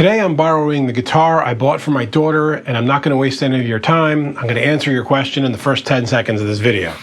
Today I'm borrowing the guitar I bought for my daughter, and I'm not going to waste any of your time. I'm going to answer your question in the first 10 seconds of this video.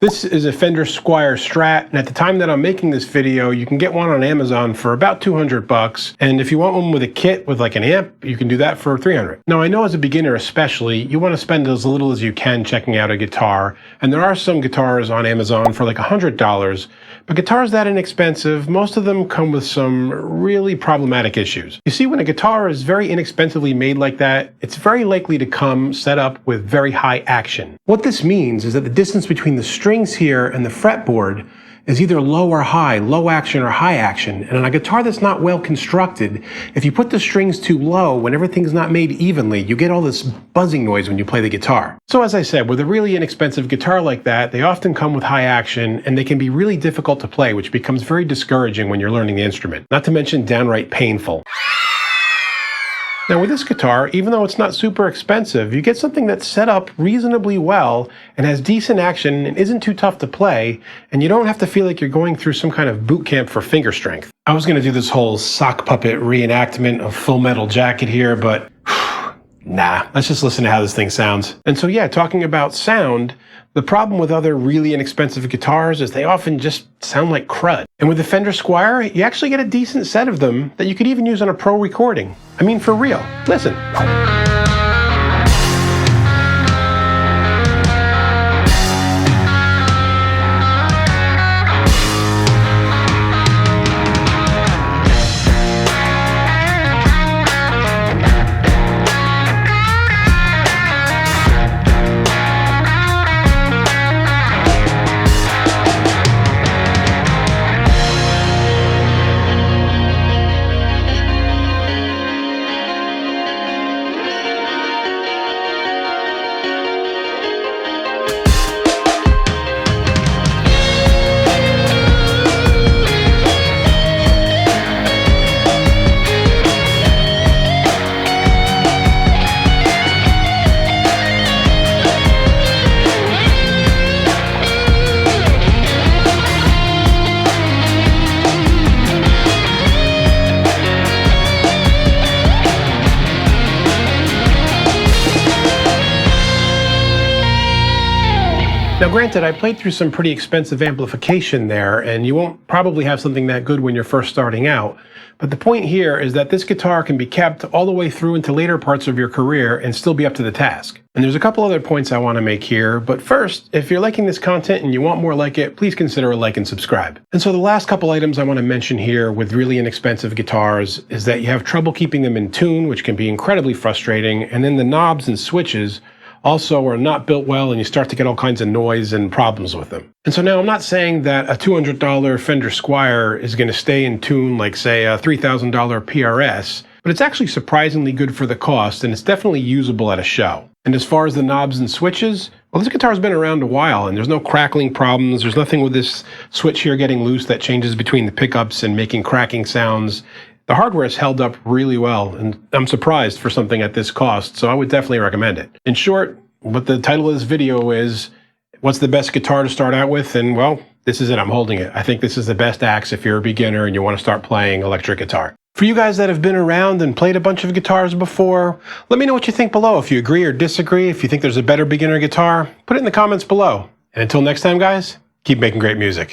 This is a Fender Squire Strat, and at the time that I'm making this video, you can get one on Amazon for about $200, and if you want one with a kit with like an amp, you can do that for $300. Now I know as a beginner especially, you want to spend as little as you can checking out a guitar, and there are some guitars on Amazon for like $100, but guitars that inexpensive, most of them come with some really problematic issues. You see, when a guitar is very inexpensively made like that, it's very likely to come set up with very high action. What this means is that the distance between the strings here and the fretboard is either low or high, low action or high action. And on a guitar that's not well constructed, if you put the strings too low, when everything's not made evenly, you get all this buzzing noise when you play the guitar. So as I said, with a really inexpensive guitar like that, they often come with high action and they can be really difficult to play, which becomes very discouraging when you're learning the instrument, not to mention downright painful. Now with this guitar, even though it's not super expensive, you get something that's set up reasonably well and has decent action and isn't too tough to play, and you don't have to feel like you're going through some kind of boot camp for finger strength. I was going to do this whole sock puppet reenactment of Full Metal Jacket here, but nah, let's just listen to how this thing sounds. And so yeah, talking about sound, the problem with other really inexpensive guitars is they often just sound like crud. And with the Fender Squire, you actually get a decent set of them that you could even use on a pro recording. I mean, for real. Listen. Now granted, I played through some pretty expensive amplification there, and you won't probably have something that good when you're first starting out. But the point here is that this guitar can be kept all the way through into later parts of your career and still be up to the task. And there's a couple other points I want to make here, but first, if you're liking this content and you want more like it, please consider a like and subscribe. And so the last couple items I want to mention here with really inexpensive guitars is that you have trouble keeping them in tune, which can be incredibly frustrating, and then the knobs and switches also are not built well, and you start to get all kinds of noise and problems with them. And so now I'm not saying that a $200 Fender Squire is going to stay in tune like, say, a $3,000 PRS, but it's actually surprisingly good for the cost, and it's definitely usable at a show. And as far as the knobs and switches, well, this guitar's been around a while, and there's no crackling problems. There's nothing with this switch here getting loose that changes between the pickups and making cracking sounds. The hardware has held up really well, and I'm surprised for something at this cost, so I would definitely recommend it. In short, what the title of this video is, what's the best guitar to start out with? And well, this is it, I'm holding it. I think this is the best axe if you're a beginner and you want to start playing electric guitar. For you guys that have been around and played a bunch of guitars before, let me know what you think below. If you agree or disagree, if you think there's a better beginner guitar, put it in the comments below. And until next time, guys, keep making great music.